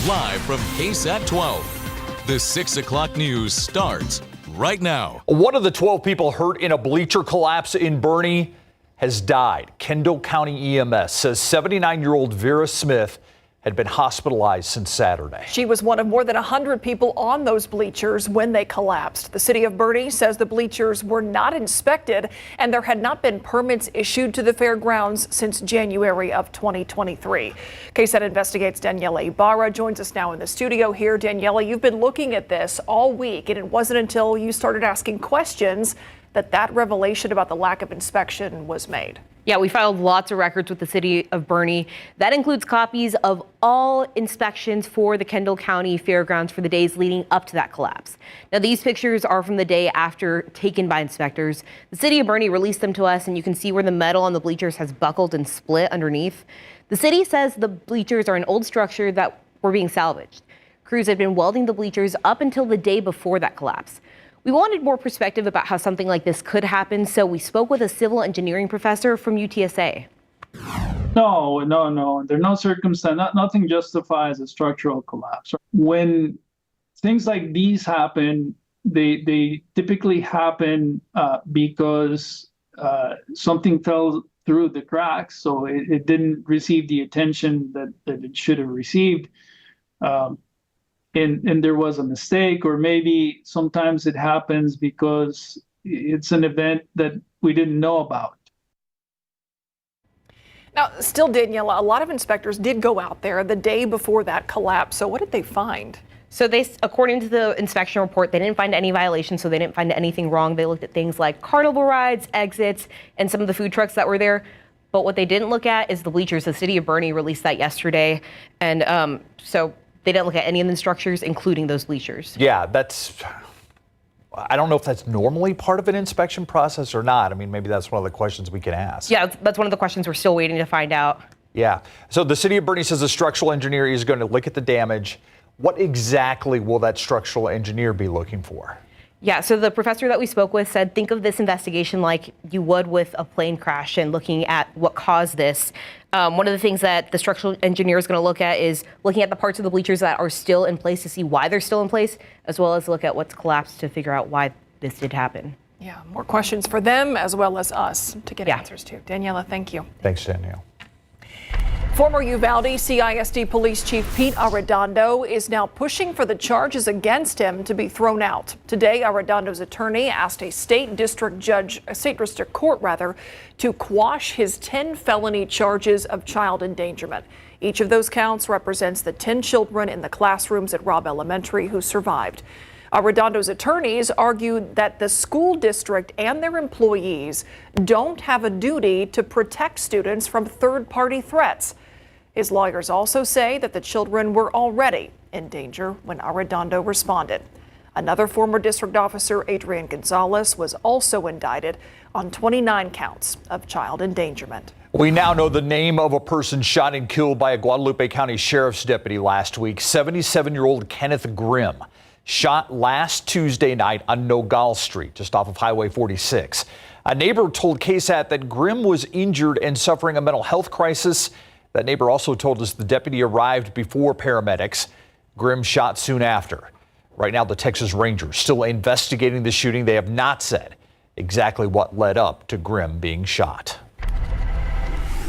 Live from KSAT 12. The 6 o'clock news starts right now. One of the 12 people hurt in a bleacher collapse in Boerne has died. Kendall County EMS says 79-year-old Vera Smith had been hospitalized since Saturday. She was one of more than 100 people on those bleachers when they collapsed. The city of Boerne says the bleachers were not inspected and there had not been permits issued to the fairgrounds since January of 2023. KSAT Investigates Daniela Ibarra joins us now in the studio here. Daniela, you've been looking at this all week, and it wasn't until you started asking questions that revelation about the lack of inspection was made. Yeah, we filed lots of records with the city of Boerne. That includes copies of all inspections for the Kendall County Fairgrounds for the days leading up to that collapse. Now, these pictures are from the day after, taken by inspectors. The city of Boerne released them to us, and you can see where the metal on the bleachers has buckled and split underneath. The city says the bleachers are an old structure that were being salvaged. Crews had been welding the bleachers up until the day before that collapse. We wanted more perspective about how something like this could happen, so we spoke with a civil engineering professor from UTSA. No. There's no circumstance, nothing justifies a structural collapse. When things like these happen, they typically happen because something fell through the cracks, so it didn't receive the attention that it should have received. And there was a mistake, or maybe sometimes it happens because it's an event that we didn't know about. Now, still, Daniela, a lot of inspectors did go out there the day before that collapse. So what did they find? So according to the inspection report, they didn't find any violations, so they didn't find anything wrong. They looked at things like carnival rides, exits, and some of the food trucks that were there. But what they didn't look at is the bleachers. The city of Boerne released that yesterday. And so they didn't look at any of the structures, including those bleachers. Yeah, I don't know if that's normally part of an inspection process or not. I mean, maybe that's one of the questions we can ask. Yeah, that's one of the questions we're still waiting to find out. Yeah. So the city of Boerne says a structural engineer is going to look at the damage. What exactly will that structural engineer be looking for? Yeah, so the professor that we spoke with said, think of this investigation like you would with a plane crash and looking at what caused this. One of the things that the structural engineer is going to look at is looking at the parts of the bleachers that are still in place to see why they're still in place, as well as look at what's collapsed to figure out why this did happen. Yeah, more questions for them as well as us to get answers to. Daniela, thank you. Thanks, Danielle. Former Uvalde CISD Police Chief Pete Arredondo is now pushing for the charges against him to be thrown out. Today, Arredondo's attorney asked a state district court to quash his 10 felony charges of child endangerment. Each of those counts represents the 10 children in the classrooms at Robb Elementary who survived. Arredondo's attorneys argued that the school district and their employees don't have a duty to protect students from third-party threats. His lawyers also say that the children were already in danger when Arredondo responded. Another former district officer, Adrian Gonzalez, was also indicted on 29 counts of child endangerment. We now know the name of a person shot and killed by a Guadalupe County Sheriff's deputy last week, 77-year-old Kenneth Grimm. Shot last Tuesday night on Nogales Street, just off of Highway 46. A neighbor told KSAT that Grimm was injured and suffering a mental health crisis. That neighbor also told us the deputy arrived before paramedics. Grimm shot soon after. Right now, the Texas Rangers still investigating the shooting. They have not said exactly what led up to Grimm being shot.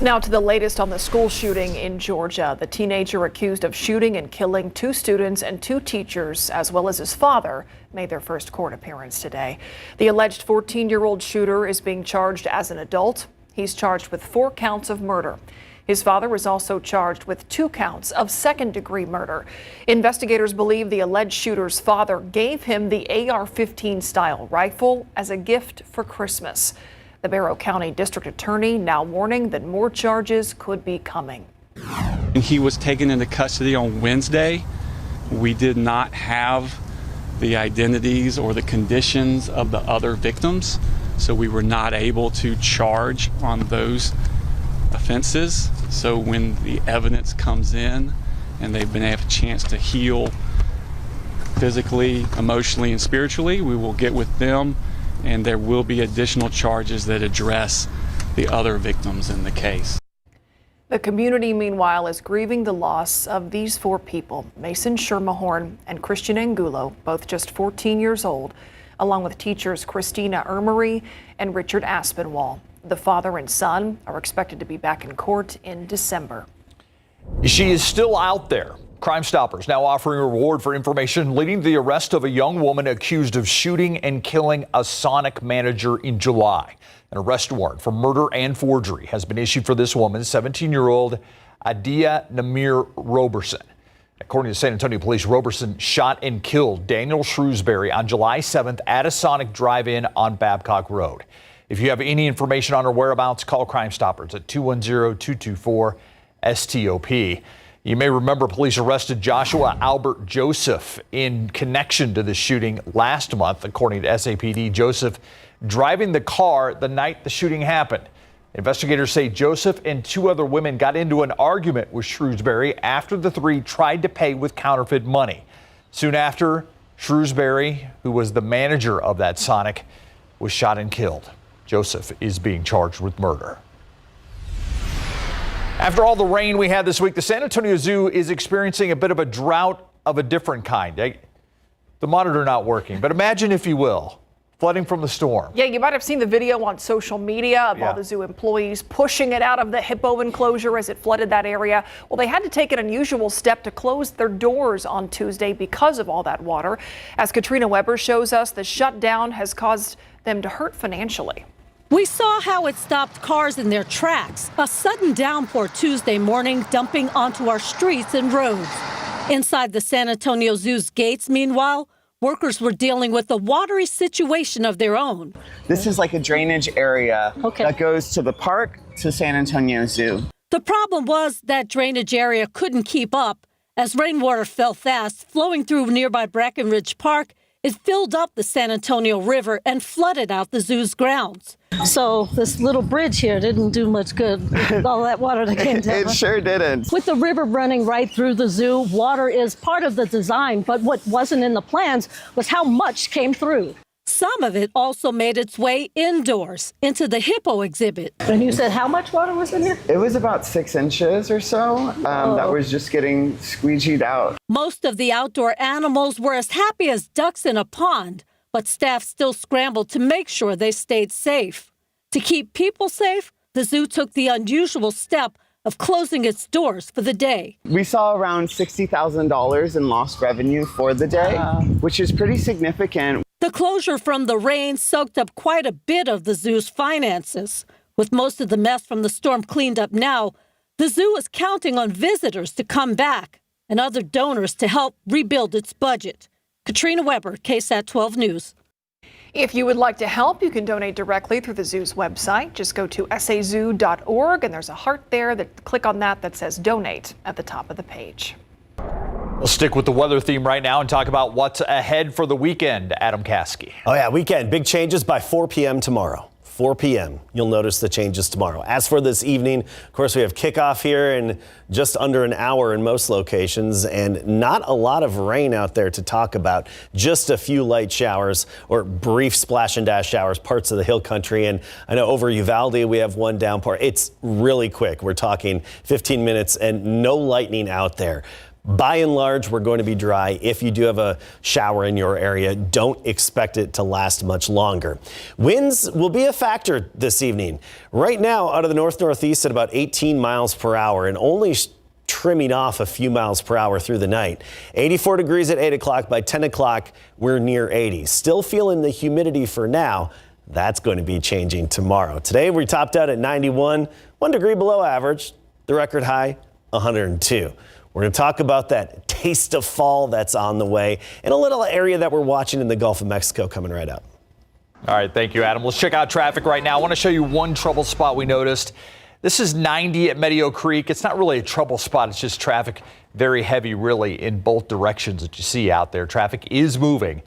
Now to the latest on the school shooting in Georgia. The teenager accused of shooting and killing 2 students and 2 teachers, as well as his father, made their first court appearance today. The alleged 14-year-old shooter is being charged as an adult. He's charged with 4 counts of murder. His father is also charged with 2 counts of second-degree murder. Investigators believe the alleged shooter's father gave him the AR-15 style rifle as a gift for Christmas. The Barrow County District Attorney now warning that more charges could be coming. He was taken into custody on Wednesday. We did not have the identities or the conditions of the other victims, so we were not able to charge on those offenses. So when the evidence comes in and they've been able a chance to heal physically, emotionally, and spiritually, we will get with them, and there will be additional charges that address the other victims in the case. The community, meanwhile, is grieving the loss of these 4 people, Mason Shermahorn and Christian Angulo, both just 14 years old, along with teachers Christina Ermery and Richard Aspinwall. The father and son are expected to be back in court in December. She is still out there. Crime Stoppers now offering a reward for information leading to the arrest of a young woman accused of shooting and killing a Sonic manager in July. An arrest warrant for murder and forgery has been issued for this woman, 17-year-old Adia Namir Roberson. According to San Antonio police, Roberson shot and killed Daniel Shrewsbury on July 7th at a Sonic drive-in on Babcock Road. If you have any information on her whereabouts, call Crime Stoppers at 210-224-STOP. You may remember police arrested Joshua Albert Joseph in connection to the shooting last month. According to SAPD, Joseph driving the car the night the shooting happened. Investigators say Joseph and 2 other women got into an argument with Shrewsbury after the 3 tried to pay with counterfeit money. Soon after, Shrewsbury, who was the manager of that Sonic, was shot and killed. Joseph is being charged with murder. After all the rain we had this week, the San Antonio Zoo is experiencing a bit of a drought of a different kind. The monitor not working, but imagine, if you will, flooding from the storm. Yeah, you might have seen the video on social media of all the zoo employees pushing it out of the hippo enclosure as it flooded that area. Well, they had to take an unusual step to close their doors on Tuesday because of all that water. As Katrina Weber shows us, the shutdown has caused them to hurt financially. We saw how it stopped cars in their tracks. A sudden downpour Tuesday morning dumping onto our streets and roads. Inside the San Antonio Zoo's gates, meanwhile, workers were dealing with a watery situation of their own. This is like a drainage area that goes to the park to San Antonio Zoo. The problem was that drainage area couldn't keep up. As rainwater fell fast, flowing through nearby Brackenridge Park, it filled up the San Antonio River and flooded out the zoo's grounds. So this little bridge here didn't do much good with all that water that came down. It sure didn't. With the river running right through the zoo, water is part of the design, but what wasn't in the plans was how much came through. Some of it also made its way indoors into the hippo exhibit. And you said how much water was in here? It was about 6 inches or so that was just getting squeegeed out. Most of the outdoor animals were as happy as ducks in a pond, but staff still scrambled to make sure they stayed safe. To keep people safe, the zoo took the unusual step of closing its doors for the day. We saw around $60,000 in lost revenue for the day, which is pretty significant. The closure from the rain soaked up quite a bit of the zoo's finances. With most of the mess from the storm cleaned up now, the zoo is counting on visitors to come back and other donors to help rebuild its budget. Katrina Weber, KSAT 12 News. If you would like to help, you can donate directly through the zoo's website. Just go to sazoo.org and there's a heart there. Click on that says donate at the top of the page. We'll stick with the weather theme right now and talk about what's ahead for the weekend. Adam Caskey. Oh yeah, weekend. Big changes by 4 p.m. tomorrow. 4 p.m. You'll notice the changes tomorrow. As for this evening, of course, we have kickoff here in just under an hour in most locations, and not a lot of rain out there to talk about. Just a few light showers or brief splash and dash showers, parts of the hill country. And I know over Uvalde, we have one downpour. It's really quick. We're talking 15 minutes and no lightning out there. By and large, we're going to be dry. If you do have a shower in your area, don't expect it to last much longer. Winds will be a factor this evening. Right now, out of the north-northeast at about 18 miles per hour and only trimming off a few miles per hour through the night. 84 degrees at 8 o'clock. By 10 o'clock, we're near 80. Still feeling the humidity for now. That's going to be changing tomorrow. Today, we topped out at 91, 1 degree below average. The record high, 102. We're going to talk about that taste of fall that's on the way and a little area that we're watching in the Gulf of Mexico coming right up. All right, thank you, Adam. Let's check out traffic right now. I want to show you one trouble spot we noticed. This is 90 at Medio Creek. It's not really a trouble spot. It's just traffic very heavy, really, in both directions that you see out there. Traffic is moving,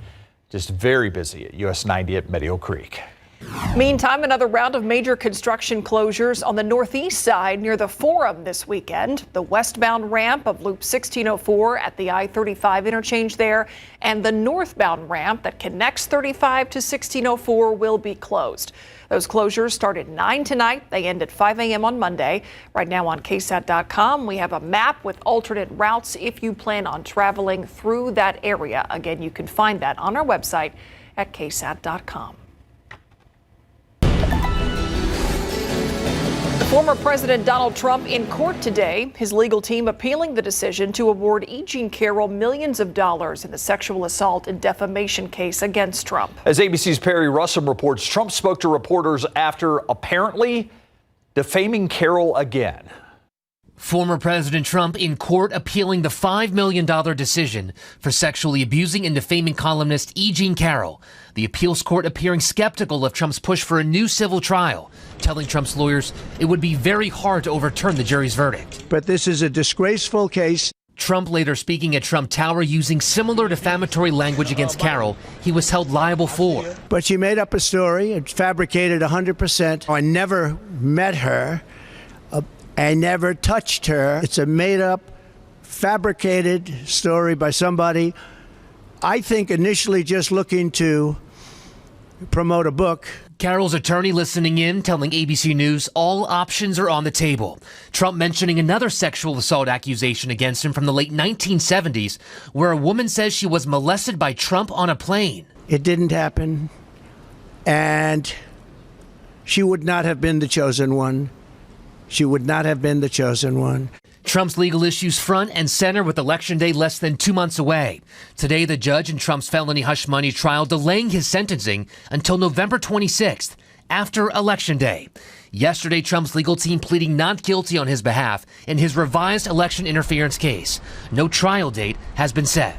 just very busy at US 90 at Medio Creek. Meantime, another round of major construction closures on the northeast side near the Forum this weekend. The westbound ramp of Loop 1604 at the I-35 interchange there, and the northbound ramp that connects 35 to 1604 will be closed. Those closures start at 9 tonight. They end at 5 a.m. on Monday. Right now on KSAT.com, we have a map with alternate routes if you plan on traveling through that area. Again, you can find that on our website at KSAT.com. Former President Donald Trump in court today, his legal team appealing the decision to award E. Jean Carroll millions of dollars in the sexual assault and defamation case against Trump. As ABC's Perry Russum reports, Trump spoke to reporters after apparently defaming Carroll again. Former President Trump in court appealing the $5 million decision for sexually abusing and defaming columnist E. Jean Carroll. The appeals court appearing skeptical of Trump's push for a new civil trial, telling Trump's lawyers it would be very hard to overturn the jury's verdict. But this is a disgraceful case. Trump later speaking at Trump Tower using similar defamatory language against Carroll he was held liable for. But she made up a story. It's fabricated 100%. I never met her. I never touched her. It's a made-up, fabricated story by somebody, I think, initially just looking to promote a book. Carroll's attorney listening in, telling ABC News all options are on the table. Trump mentioning another sexual assault accusation against him from the late 1970s, where a woman says she was molested by Trump on a plane. It didn't happen, and she would not have been the chosen one. She would not have been the chosen one. Trump's legal issues front and center with Election Day less than 2 months away. Today, the judge in Trump's felony hush money trial delaying his sentencing until November 26th, after Election Day. Yesterday, Trump's legal team pleading not guilty on his behalf in his revised election interference case. No trial date has been set.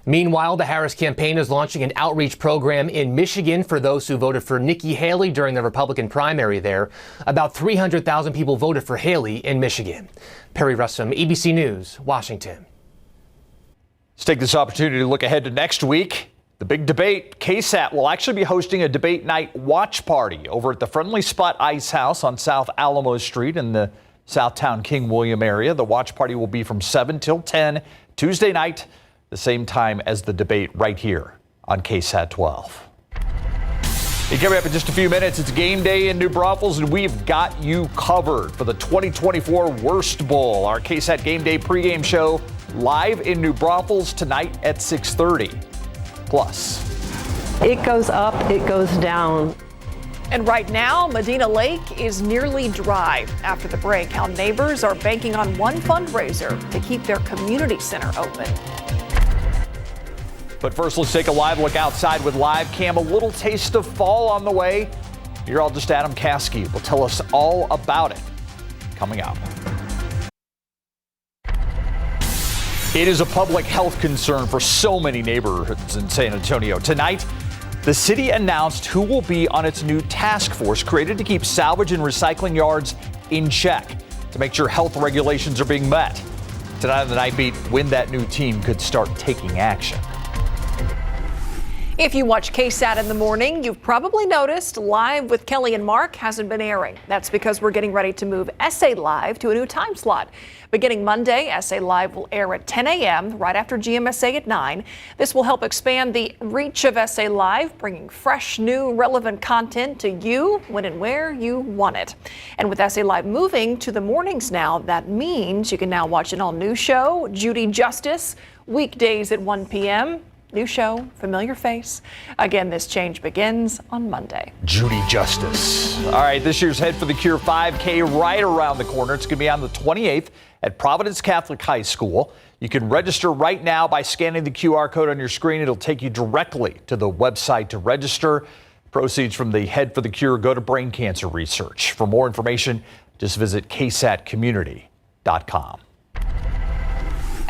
Meanwhile, the Harris campaign is launching an outreach program in Michigan for those who voted for Nikki Haley during the Republican primary there. About 300,000 people voted for Haley in Michigan. Perry Russum, ABC News, Washington. Let's take this opportunity to look ahead to next week. The big debate. KSAT will actually be hosting a debate night watch party over at the Friendly Spot Ice House on South Alamo Street in the Southtown King William area. The watch party will be from 7 till 10 Tuesday night, the same time as the debate right here on KSAT 12. Coming up in just a few minutes, it's game day in New Braunfels, and we've got you covered for the 2024 Worst Bowl. Our KSAT Game Day pregame show live in New Braunfels tonight at 6:30. Plus, it goes up, it goes down. And right now, Medina Lake is nearly dry. After the break, how neighbors are banking on one fundraiser to keep their community center open. But first, let's take a live look outside with live cam. A little taste of fall on the way. Meteorologist Adam Caskey will tell us all about it coming up. It is a public health concern for so many neighborhoods in San Antonio. Tonight, the city announced who will be on its new task force created to keep salvage and recycling yards in check to make sure health regulations are being met. Tonight on the Night Beat, when that new team could start taking action. If you watch KSAT in the morning, you've probably noticed Live with Kelly and Mark hasn't been airing. That's because we're getting ready to move SA Live to a new time slot. Beginning Monday, SA Live will air at 10 a.m. right after GMSA at 9. This will help expand the reach of SA Live, bringing fresh, new, relevant content to you when and where you want it. And with SA Live moving to the mornings now, that means you can now watch an all-new show, Judy Justice, weekdays at 1 p.m. New show, familiar face. Again, this change begins on Monday. Judy Justice. All right, this year's Head for the Cure 5K right around the corner. It's going to be on the 28th at Providence Catholic High School. You can register right now by scanning the QR code on your screen. It'll take you directly to the website to register. Proceeds from the Head for the Cure go to brain cancer research. For more information, just visit ksatcommunity.com.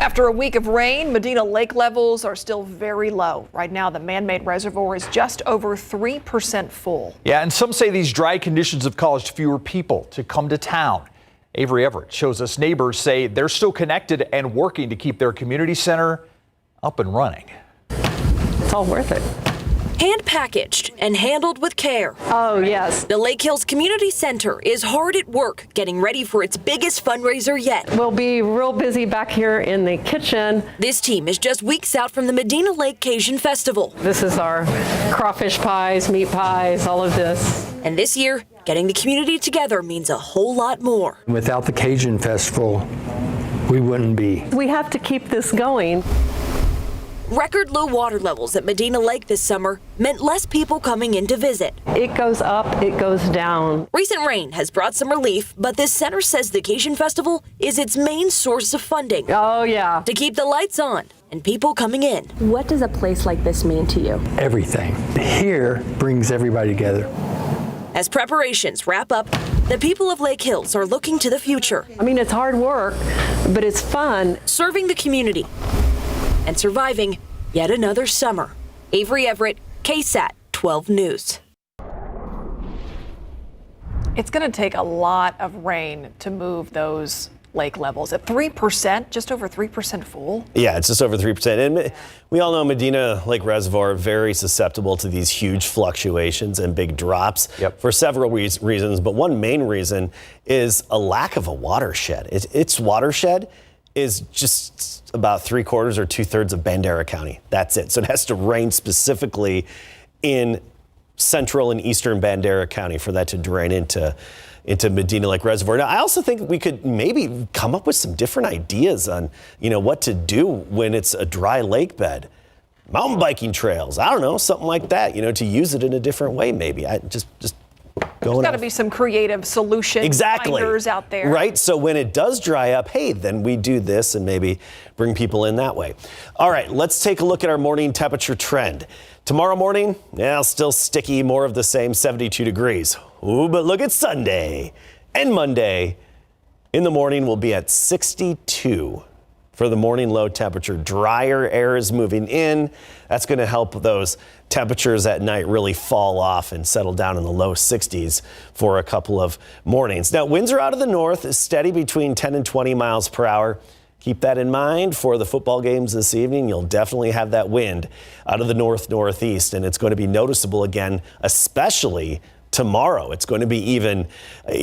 After a week of rain, Medina Lake levels are still very low. Right now, the man-made reservoir is just over 3% full. Yeah, and some say these dry conditions have caused fewer people to come to town. Avery Everett shows us neighbors say they're still connected and working to keep their community center up and running. It's all worth it. hand packaged and handled with care. Oh, yes. The Lake Hills Community Center is hard at work getting ready for its biggest fundraiser yet. We'll be real busy back here in the kitchen. This team is just weeks out from the Medina Lake Cajun Festival. This is our crawfish pies, meat pies, all of this. And this year, getting the community together means a whole lot more. Without the Cajun Festival, we wouldn't be. We have to keep this going. Record low water levels at Medina Lake this summer meant less people coming in to visit. It goes up, it goes down. Recent rain has brought some relief, but this center says the Cajun Festival is its main source of funding. Oh, yeah. To keep the lights on and people coming in. What does a place like this mean to you? Everything. Here brings everybody together. As preparations wrap up, the people of Lake Hills are looking to the future. I mean, it's hard work, but it's fun. Serving the community and surviving yet another summer. Avery Everett, KSAT 12 News. It's going to take a lot of rain to move those lake levels. At 3%, just over 3% full. Yeah, it's just over 3%. And we all know Medina Lake Reservoir very susceptible to these huge fluctuations and big drops for several reasons. But one main reason is a lack of a watershed. Its watershed is just about 3/4 or 2/3 of Bandera County. That's it. So it has to rain specifically in central and eastern Bandera County for that to drain into Medina Lake Reservoir. Now, I also think we could maybe come up with some different ideas on, what to do when it's a dry lake bed. Mountain biking trails, I don't know, something like that, to use it in a different way maybe. There's got to be some creative solution finders out there. Right, so when it does dry up, hey, then we do this and maybe bring people in that way. All right, let's take a look at our morning temperature trend. Tomorrow morning, still sticky, more of the same, 72 degrees. Ooh, but look at Sunday and Monday. In the morning, we'll be at 62 for the morning low temperature. Drier air is moving in. That's going to help those temperatures at night really fall off and settle down in the low 60s for a couple of mornings. Now, winds are out of the north, steady between 10 and 20 miles per hour. Keep that in mind for the football games this evening. You'll definitely have that wind out of the northeast, and it's going to be noticeable again, especially tomorrow. It's going to be even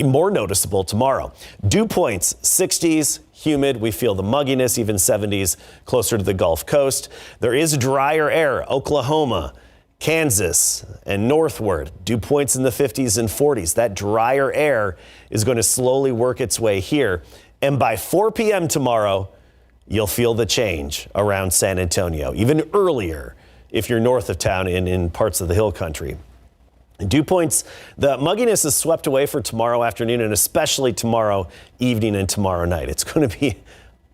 more noticeable tomorrow. Dew points, 60s, humid. We feel the mugginess, even 70s closer to the Gulf Coast. There is drier air, Oklahoma, Kansas, and northward. Dew points in the 50s and 40s. That drier air is going to slowly work its way here. And by 4 p.m. tomorrow, you'll feel the change around San Antonio, even earlier if you're north of town and in parts of the hill country. Dew points, the mugginess is swept away for tomorrow afternoon and especially tomorrow evening and tomorrow night. It's going to be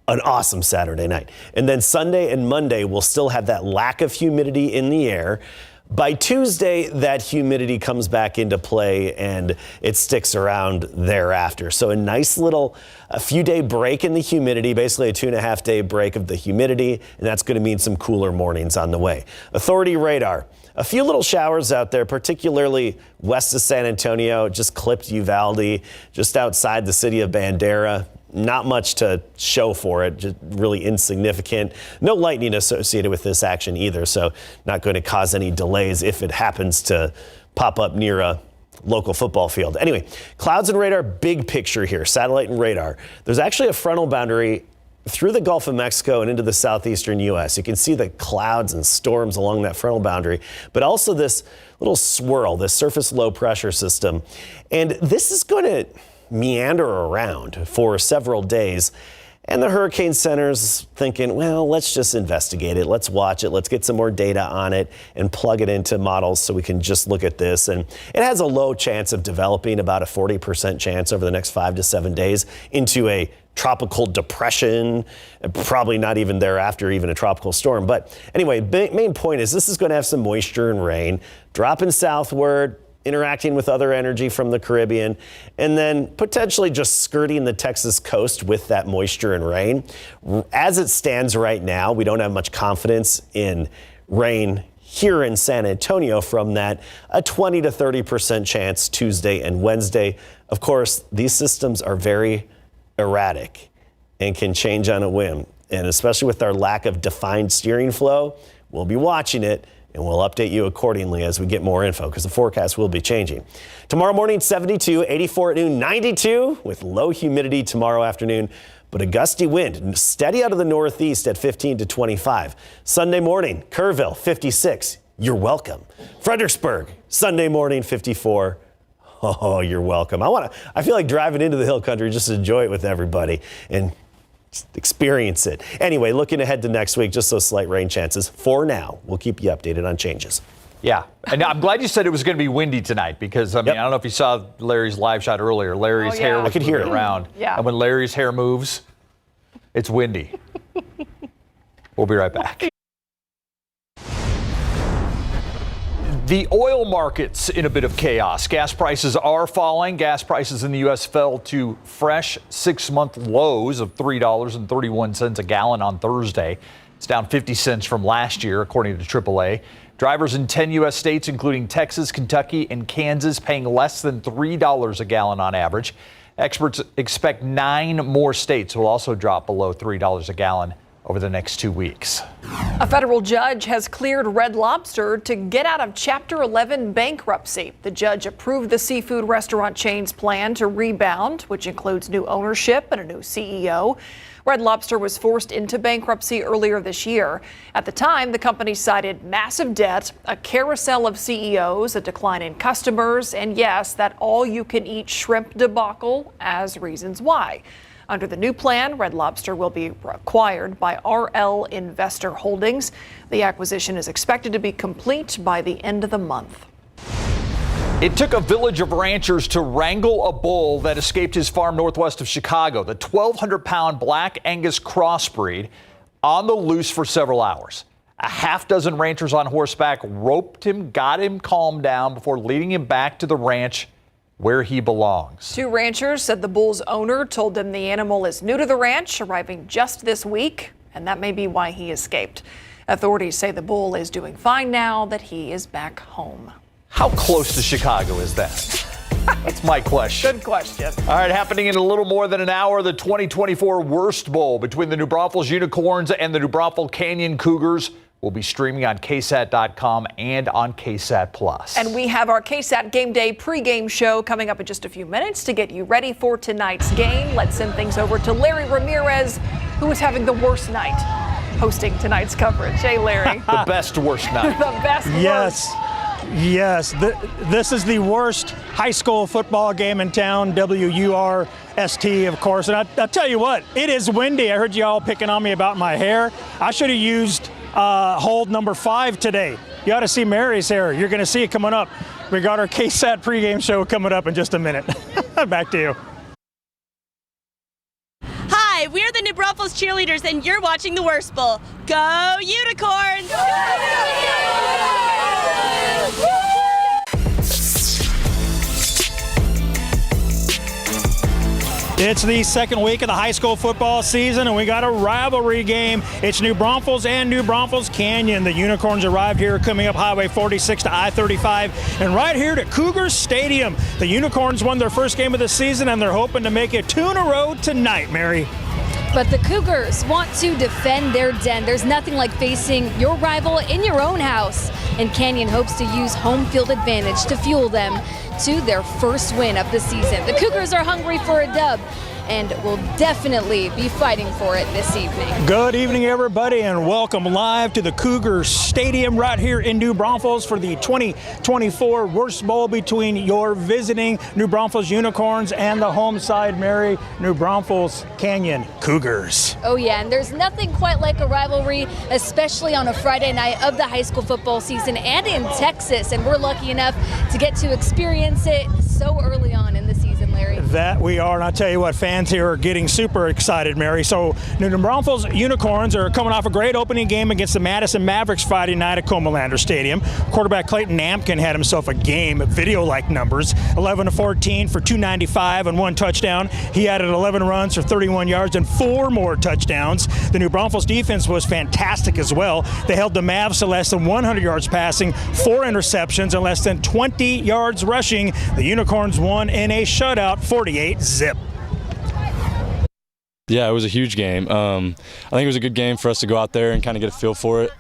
an awesome Saturday night. And then Sunday and Monday, we'll still have that lack of humidity in the air. By Tuesday, that humidity comes back into play and it sticks around thereafter. So a nice little few-day break in the humidity, basically a 2.5-day break of the humidity, and that's going to mean some cooler mornings on the way. Authority radar. A few little showers out there, particularly west of San Antonio, just clipped Uvalde, just outside the city of Bandera. Not much to show for it, just really insignificant. No lightning associated with this action either, so not going to cause any delays if it happens to pop up near a local football field. Anyway, clouds and radar, big picture here, satellite and radar. There's actually a frontal boundary through the Gulf of Mexico and into the southeastern U.S. You can see the clouds and storms along that frontal boundary, but also this little swirl, this surface low pressure system. And this is going to meander around for several days. And the Hurricane Center's thinking, well, let's just investigate it. Let's watch it. Let's get some more data on it and plug it into models so we can just look at this. And it has a low chance of developing, about a 40% chance over the next 5 to 7 days into a tropical depression, probably not even thereafter, even a tropical storm. But anyway, main point is this is going to have some moisture and rain, dropping southward, interacting with other energy from the Caribbean, and then potentially just skirting the Texas coast with that moisture and rain. As it stands right now, we don't have much confidence in rain here in San Antonio from that, a 20 to 30% chance Tuesday and Wednesday. Of course, these systems are very erratic and can change on a whim. And especially with our lack of defined steering flow, we'll be watching it. and we'll update you accordingly as we get more info because the forecast will be changing. Tomorrow morning, 72, 84 at noon, 92 with low humidity tomorrow afternoon, but a gusty wind steady out of the northeast at 15 to 25. Sunday morning, Kerrville, 56. You're welcome. Fredericksburg, Sunday morning, 54. Oh, you're welcome. I feel like driving into the hill country just to enjoy it with everybody and experience it. Anyway, looking ahead to next week, just those slight rain chances. For now, we'll keep you updated on changes. Yeah, and I'm glad you said it was going to be windy tonight because, I mean, I don't know if you saw Larry's live shot earlier. Larry's hair was moving around. Yeah. And when Larry's hair moves, it's windy. We'll be right back. The oil market's in a bit of chaos. Gas prices are falling. Gas prices in the U.S. fell to fresh 6-month lows of $3.31 a gallon on Thursday. It's down 50 cents from last year, according to AAA. Drivers in 10 U.S. states, including Texas, Kentucky, and Kansas, paying less than $3 a gallon on average. Experts expect 9 more states will also drop below $3 a gallon over the next 2 weeks. A federal judge has cleared Red Lobster to get out of Chapter 11 bankruptcy. The judge approved the seafood restaurant chain's plan to rebound, which includes new ownership and a new CEO. Red Lobster was forced into bankruptcy earlier this year. At the time, the company cited massive debt, a carousel of CEOs, a decline in customers, and yes, that all-you-can-eat shrimp debacle as reasons why. Under the new plan, Red Lobster will be acquired by RL Investor Holdings. The acquisition is expected to be complete by the end of the month. It took a village of ranchers to wrangle a bull that escaped his farm northwest of Chicago. The 1,200-pound Black Angus crossbreed on the loose for several hours. A half dozen ranchers on horseback roped him, got him calmed down before leading him back to the ranch where he belongs. 2 ranchers said the bull's owner told them the animal is new to the ranch, arriving just this week, and that may be why he escaped. Authorities say the bull is doing fine now that he is back home. How close to Chicago is that? That's my question. Good question. All right, happening in a little more than an hour, the 2024 Worst Bowl between the New Braunfels Unicorns and the New Braunfels Canyon Cougars will be streaming on KSAT.com and on KSAT+. And we have our KSAT Game Day pregame show coming up in just a few minutes to get you ready for tonight's game. Let's send things over to Larry Ramirez, who is having the worst night hosting tonight's coverage. Hey, Larry. The best worst night. The best Yes. Yes, this is the worst high school football game in town, WURST, of course. And I'll tell you what, it is windy. I heard you all picking on me about my hair. I should have used hold number 5 today. You ought to see Mary's hair. You're going to see it coming up. We got our KSAT pregame show coming up in just a minute. Back to you. Hi, we're the New Braunfels cheerleaders, and you're watching the Worst Bowl. Go Unicorns! It's the second week of the high school football season, and we got a rivalry game. It's New Braunfels and New Braunfels Canyon. The Unicorns arrived here coming up Highway 46 to I-35 and right here to Cougar Stadium. The Unicorns won their first game of the season, and they're hoping to make it 2 in a row tonight, Mary. But the Cougars want to defend their den. There's nothing like facing your rival in your own house. And Canyon hopes to use home field advantage to fuel them to their first win of the season. The Cougars are hungry for a dub and will definitely be fighting for it this evening. Good evening, everybody, and welcome live to the Cougar Stadium right here in New Braunfels for the 2024 Worst Bowl between your visiting New Braunfels Unicorns and the home side, Mary, New Braunfels Canyon Cougars. Oh yeah, and there's nothing quite like a rivalry, especially on a Friday night of the high school football season and in Texas, and we're lucky enough to get to experience it so early on in the season, Larry. That we are, and I'll tell you what, fans here are getting super excited, Mary. So New Braunfels Unicorns are coming off a great opening game against the Madison Mavericks Friday night at Comalander Stadium. Quarterback Clayton Nampkin had himself a game, video-like numbers, 11-14 for 295 and 1 touchdown. He added 11 runs for 31 yards and 4 more touchdowns. The New Braunfels defense was fantastic as well. They held the Mavs to less than 100 yards passing, 4 interceptions, and less than 20 yards rushing. The Unicorns won in a shutout, 48-zip. Yeah, it was a huge game. I think it was a good game for us to go out there and kind of get a feel for it,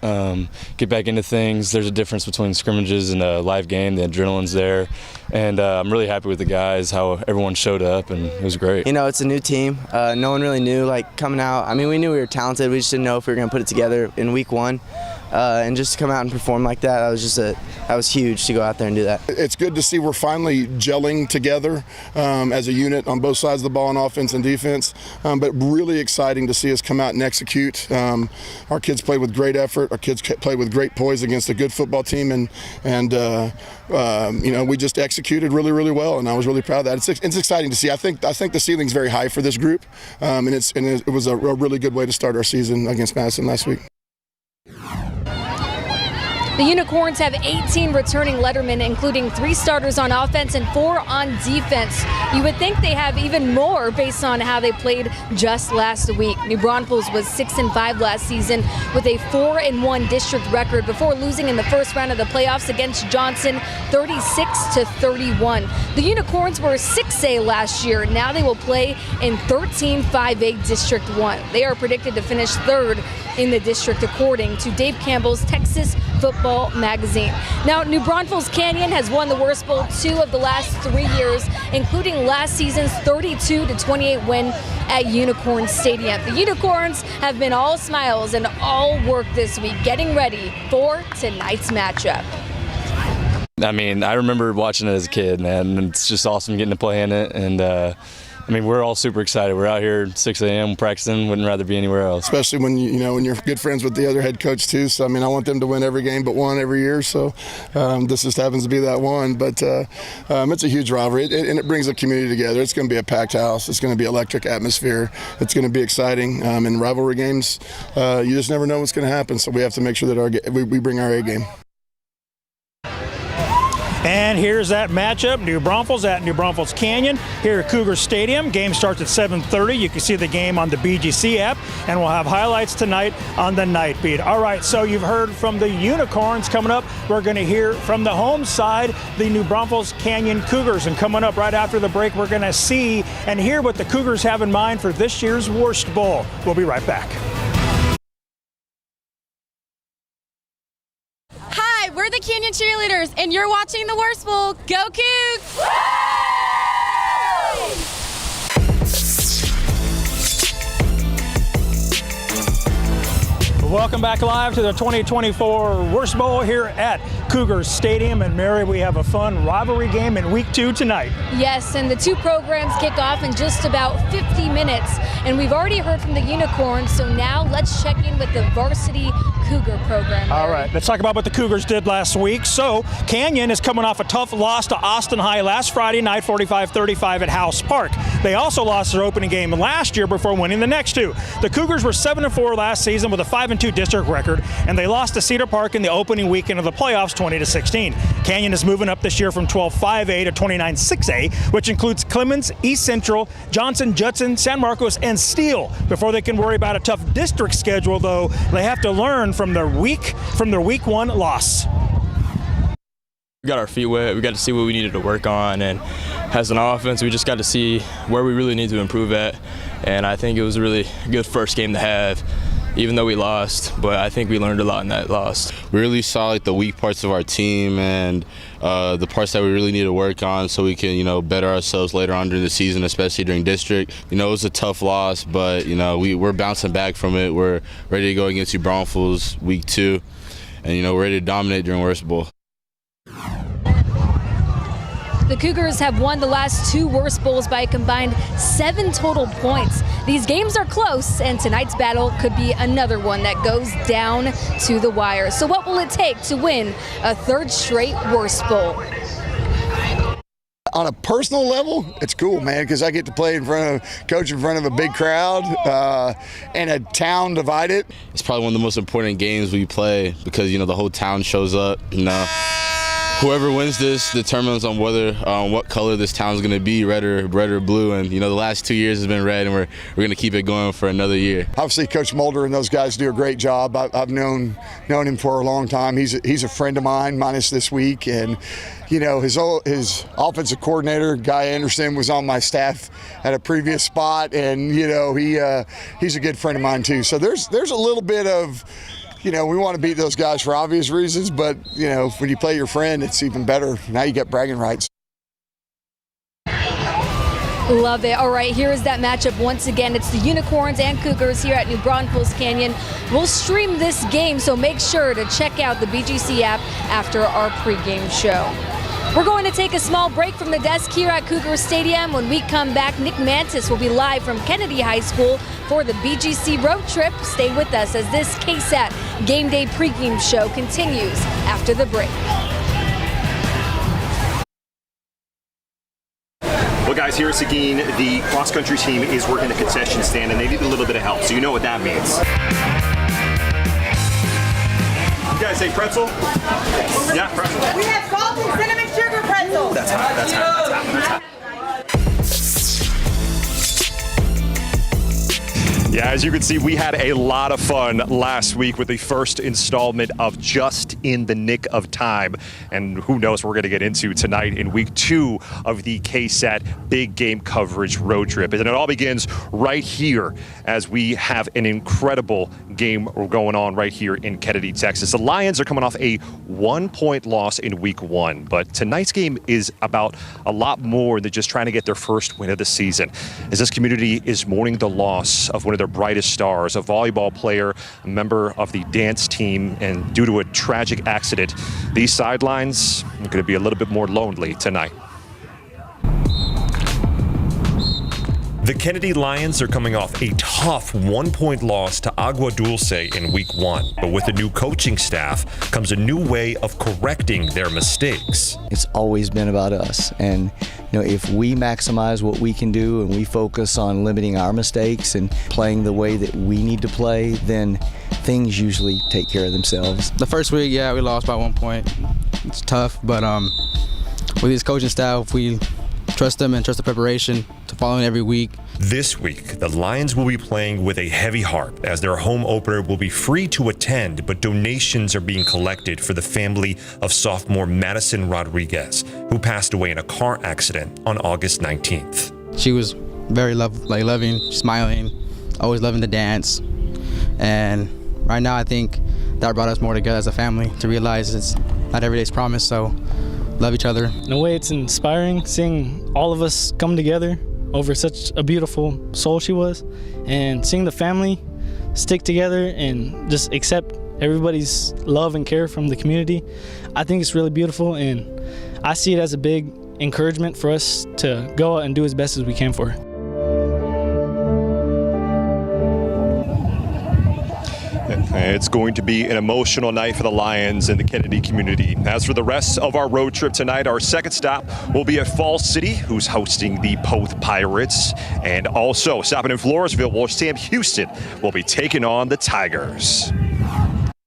get back into things. There's a difference between scrimmages and a live game. The adrenaline's there, and I'm really happy with the guys, how everyone showed up, and it was great. You know, it's a new team. No one really knew, like, coming out. I mean, we knew we were talented. We just didn't know if we were going to put it together in week one. And just to come out and perform like that, that was huge to go out there and do that. It's good to see we're finally gelling together as a unit on both sides of the ball on offense and defense, but really exciting to see us come out and execute. Our kids played with great effort. Our kids played with great poise against a good football team, and you know, we just executed really, really well, and I was really proud of that. It's exciting to see. I think the ceiling's very high for this group, and it was a really good way to start our season against Madison last week. The Unicorns have 18 returning lettermen, including 3 starters on offense and 4 on defense. You would think they have even more based on how they played just last week. New Braunfels was 6-5 last season with a 4-1 district record before losing in the first round of the playoffs against Johnson 36-31. The Unicorns were 6A last year. Now they will play in 13-5A District 1. They are predicted to finish 3rd in the district according to Dave Campbell's Texas Football Magazine. Now, New Braunfels Canyon has won the Worst Bowl 2 of the last 3 years, including last season's 32-28 win at Unicorn Stadium. The Unicorns have been all smiles and all work this week, getting ready for tonight's matchup. I mean, I remember watching it as a kid, man. It's just awesome getting to play in it, and I mean, we're all super excited. We're out here at 6 a.m. practicing. Wouldn't rather be anywhere else. Especially when when you're good friends with the other head coach too. So I mean, I want them to win every game but one every year. So this just happens to be that one. But it's a huge rivalry, and it brings the community together. It's going to be a packed house. It's going to be electric atmosphere. It's going to be exciting. In rivalry games, you just never know what's going to happen. So we have to make sure that we bring our A game. And here's that matchup, New Braunfels at New Braunfels Canyon here at Cougar Stadium. Game starts at 7:30. You can see the game on the BGC app, and we'll have highlights tonight on the Night Beat. All right, so you've heard from the Unicorns. Coming up, we're going to hear from the home side, the New Braunfels Canyon Cougars. And coming up right after the break, we're going to see and hear what the Cougars have in mind for this year's Worst Bowl. We'll be right back. We're the Canyon Cheerleaders, and you're watching the Worst Bowl. Go Cougs! Welcome back live to the 2024 Worst Bowl here at Cougar Stadium. And Mary, we have a fun rivalry game in week 2 tonight. Yes, and the 2 programs kick off in just about 50 minutes. And we've already heard from the Unicorns, so now let's check in with the varsity Cougar program. All right, let's talk about what the Cougars did last week. So Canyon is coming off a tough loss to Austin High last Friday night, 45-35 at House Park. They also lost their opening game last year before winning the next 2. The Cougars were 7-4 last season with a 5-2 district record, and they lost to Cedar Park in the opening weekend of the playoffs 20-16. Canyon is moving up this year from 12-5A to 29-6A, which includes Clemens, East Central, Johnson, Judson, San Marcos, and Steele. Before they can worry about a tough district schedule, though, they have to learn from their week 1 loss. We got our feet wet. We got to see what we needed to work on, and as an offense, we just got to see where we really need to improve at. And I think it was a really good first game to have, even though we lost, but I think we learned a lot in that loss. We really saw like the weak parts of our team and the parts that we really need to work on so we can, better ourselves later on during the season, especially during district. It was a tough loss, but, we're bouncing back from it. We're ready to go against New Braunfels week 2, and, we're ready to dominate during Worst Bowl. The Cougars have won the last 2 Worst Bowls by a combined 7 total points. These games are close, and tonight's battle could be another one that goes down to the wire. So what will it take to win a 3rd straight Worst Bowl? On a personal level, it's cool, man, because I get to play coach in front of a big crowd and a town divided. It's probably one of the most important games we play because, the whole town shows up, whoever wins this determines on whether what color this town's going to be, red or blue. And you know, the last 2 years has been red, and we're going to keep it going for another year. Obviously, Coach Mulder and those guys do a great job. I've known him for a long time. He's a friend of mine, minus this week. And you know, his offensive coordinator, Guy Anderson, was on my staff at a previous spot, and you know, he's a good friend of mine too. So there's a little bit of, you know, we want to beat those guys for obvious reasons, but, you know, when you play your friend, it's even better. Now you get bragging rights. Love it. All right, here is that matchup once again. It's the Unicorns and Cougars here at New Braunfels Canyon. We'll stream this game, so make sure to check out the BGC app after our pregame show. We're going to take a small break from the desk here at Cougar Stadium. When we come back, Nick Mantis will be live from Kenedy High School for the BGC road trip. Stay with us as this KSAT Game Day pregame show continues after the break. Well, guys, here at Seguin, the cross-country team is working a concession stand, and they need a little bit of help, so you know what that means. You guys say pretzel? Yes. Yeah, pretzel. We have salt and cinnamon sugar pretzel. That's hot, that's hot, that's hot. Yeah, as you can see, we had a lot of fun last week with the first installment of Just in the Nick of Time. And who knows what we're going to get into tonight in week 2 of the KSAT Big Game Coverage Road Trip. And it all begins right here as we have an incredible game going on right here in Kenedy, Texas. The Lions are coming off a 1-point loss in week 1, but tonight's game is about a lot more than just trying to get their first win of the season, as this community is mourning the loss of one of their brightest stars, a volleyball player, a member of the dance team, and due to a tragic accident, these sidelines are going to be a little bit more lonely tonight. The Kenedy Lions are coming off a tough 1-point loss to Agua Dulce in week 1. But with a new coaching staff comes a new way of correcting their mistakes. It's always been about us. And you know, if we maximize what we can do and we focus on limiting our mistakes and playing the way that we need to play, then things usually take care of themselves. The first week, yeah, we lost by 1 point. It's tough, but with this coaching staff, we trust them and trust the preparation to follow every week. This week, the Lions will be playing with a heavy heart as their home opener will be free to attend, but donations are being collected for the family of sophomore Madison Rodriguez, who passed away in a car accident on August 19th. She was very loving, smiling, always loving to dance. And right now, I think that brought us more together as a family to realize it's not every day's promise, so love each other. In a way, it's inspiring seeing all of us come together over such a beautiful soul she was, and seeing the family stick together and just accept everybody's love and care from the community. I think it's really beautiful, and I see it as a big encouragement for us to go out and do as best as we can for her. It's going to be an emotional night for the Lions and the Kenedy community. As for the rest of our road trip tonight, our second stop will be at Falls City, who's hosting the Poth Pirates. And also stopping in Floresville, where Sam Houston will be taking on the Tigers.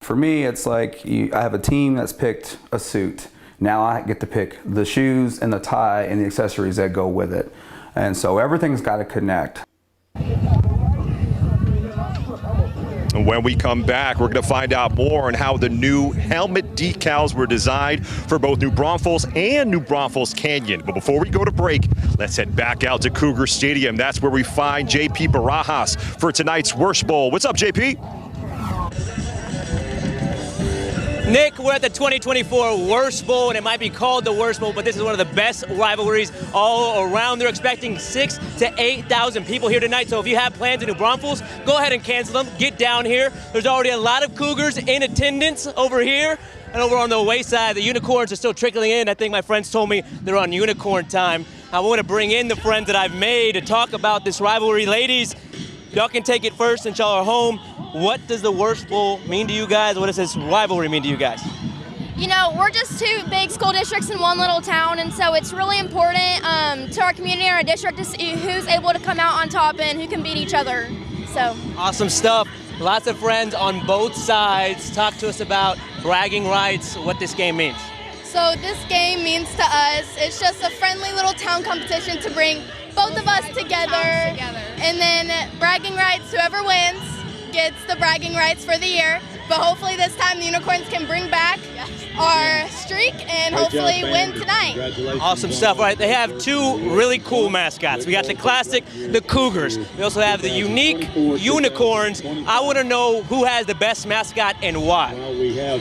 For me, it's like I have a team that's picked a suit. Now I get to pick the shoes and the tie and the accessories that go with it. And so everything's got to connect. And when we come back, we're going to find out more on how the new helmet decals were designed for both New Braunfels and New Braunfels Canyon. But before we go to break, let's head back out to Cougar Stadium. That's where we find JP Barajas for tonight's Worst Bowl. What's up, JP? Nick, we're at the 2024 Worst Bowl, and it might be called the Worst Bowl, but this is one of the best rivalries all around. They're expecting 6,000 to 8,000 people here tonight, so if you have plans in New Braunfels, go ahead and cancel them. Get down here. There's already a lot of Cougars in attendance over here, and over on the away side, the Unicorns are still trickling in. I think my friends told me they're on unicorn time. I want to bring in the friends that I've made to talk about this rivalry. Ladies, y'all can take it first since y'all are home. What does the Worst Bowl mean to you guys? What does this rivalry mean to you guys? You know, we're just 2 big school districts in one little town, and so it's really important to our community and our district to see who's able to come out on top and who can beat each other. So awesome stuff. Lots of friends on both sides. Talk to us about bragging rights, what this game means. So this game means to us, it's just a friendly little town competition to bring both of us together. And then bragging rights, whoever wins gets the bragging rights for the year. But hopefully this time the Unicorns can bring back our streak and hopefully win tonight. Awesome stuff. All right, they have two really cool mascots. We got the classic, the Cougars. We also have the unique Unicorns. I want to know who has the best mascot and why.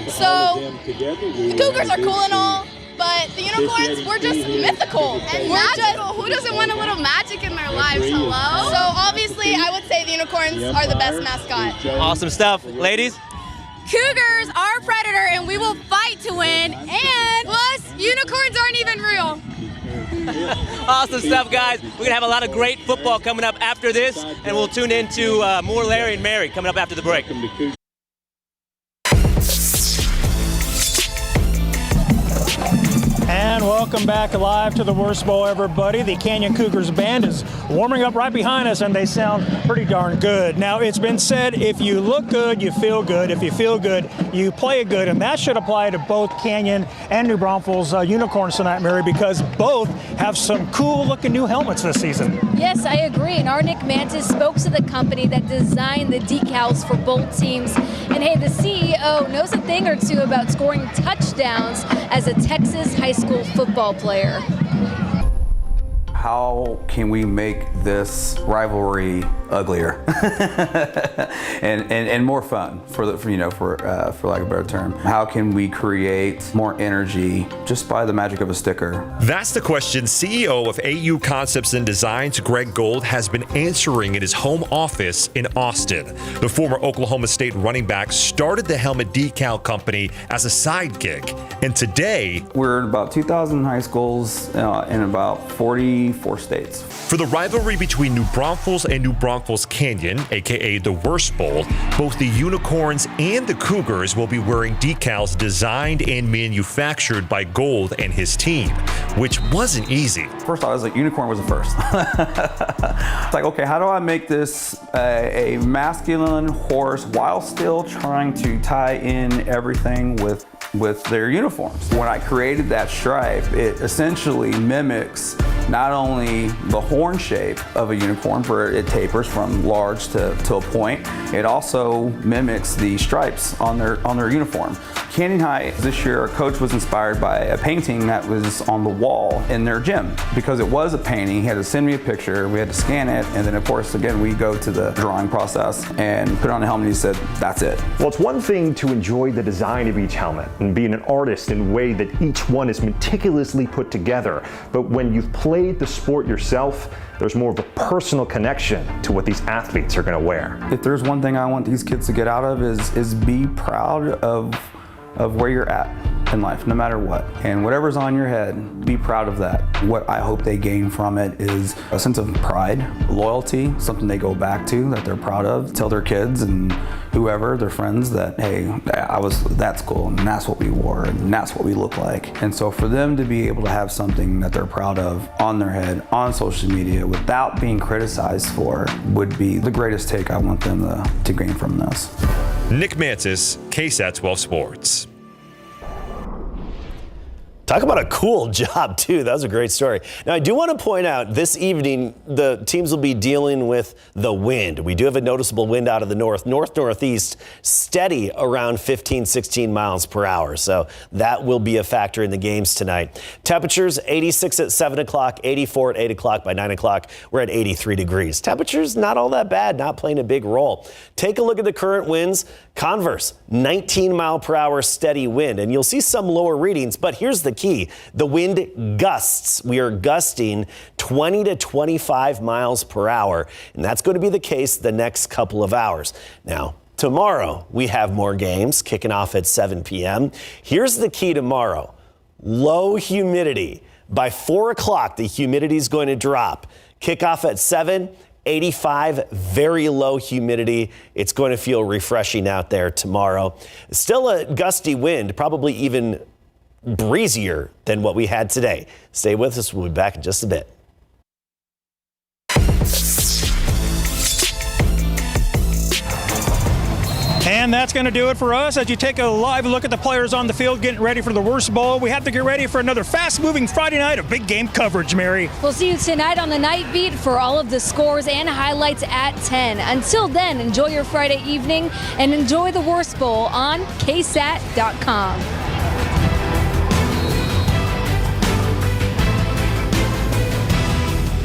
So the Cougars are cool and all, but the Unicorns, we're just mythical. And we're magical. Who doesn't want a little magic in their lives? Hello? So obviously I would say the Unicorns are the best mascot. Awesome stuff. Ladies? Cougars are a predator and we will fight to win, and plus unicorns aren't even real. Awesome stuff, guys. We're going to have a lot of great football coming up after this, and we'll tune into more Larry and Mary coming up after the break. And welcome back live to the Worst Bowl, everybody. The Canyon Cougars band is warming up right behind us, and they sound pretty darn good. Now, it's been said, if you look good, you feel good. If you feel good, you play good. And that should apply to both Canyon and New Braunfels Unicorns tonight, Mary, because both have some cool-looking new helmets this season. Yes, I agree. And our Nick Mantis spoke to the company that designed the decals for both teams. And hey, the CEO knows a thing or two about scoring touchdowns as a Texas high school football player. How can we make this rivalry uglier and more fun for lack of a better term? How can we create more energy just by the magic of a sticker? That's the question CEO of AU Concepts and Designs, Greg Gold, has been answering in his home office in Austin. The former Oklahoma State running back started the helmet decal company as a side gig, and today we're in about 2,000 high schools in about 44 states. For the rivalry between New Braunfels and New Braunfels Canyon, aka the Worst Bowl, both the Unicorns and the Cougars will be wearing decals designed and manufactured by Gold and his team, which wasn't easy. First off, I was like, Unicorn was the first. It's like, okay, how do I make this a masculine horse while still trying to tie in everything with their uniforms? When I created that stripe, it essentially mimics not only the horn shape of a unicorn, where it tapers from large to a point, it also mimics the stripes on their uniform. Canyon High this year, our coach was inspired by a painting that was on the wall in their gym. Because it was a painting, he had to send me a picture, we had to scan it, and then of course, again, we go to the drawing process and put it on the helmet, and he said, that's it. Well, it's one thing to enjoy the design of each helmet and being an artist in a way that each one is meticulously put together. But when you've played the sport yourself, there's more of a personal connection to what these athletes are going to wear. If there's one thing I want these kids to get out of is be proud of where you're at in life, no matter what. And whatever's on your head, be proud of that. What I hope they gain from it is a sense of pride, loyalty, something they go back to that they're proud of. Tell their kids and whoever, their friends, that, hey, that's cool, and that's what we wore, and that's what we look like. And so for them to be able to have something that they're proud of on their head, on social media, without being criticized for, would be the greatest take I want them to gain from this. Nick Mantis, KSAT 12 Sports. Talk about a cool job, too. That was a great story. Now, I do want to point out this evening, the teams will be dealing with the wind. We do have a noticeable wind out of the northeast, steady around 15, 16 miles per hour. So that will be a factor in the games tonight. Temperatures 86 at 7 o'clock, 84 at 8 o'clock. By 9 o'clock, we're at 83 degrees. Temperatures not all that bad, not playing a big role. Take a look at the current winds. Converse, 19 mile per hour steady wind. And you'll see some lower readings, but here's the key. The wind gusts. We are gusting 20 to 25 miles per hour, and that's going to be the case the next couple of hours. Now, tomorrow we have more games kicking off at 7 p.m. Here's the key tomorrow. Low humidity. By 4 o'clock, the humidity is going to drop. Kickoff at 7, 85, very low humidity. It's going to feel refreshing out there tomorrow. Still a gusty wind, probably even breezier than what we had today. Stay with us. We'll be back in just a bit. And And that's going to do it for us. As you take a live look at the players on the field getting ready for the Worst Bowl, we have to get ready for another fast-moving Friday night of big game coverage, Mary. We'll see you tonight on the Night Beat for all of the scores and highlights at 10. Until then, enjoy your Friday evening and enjoy the Worst Bowl on KSAT.com.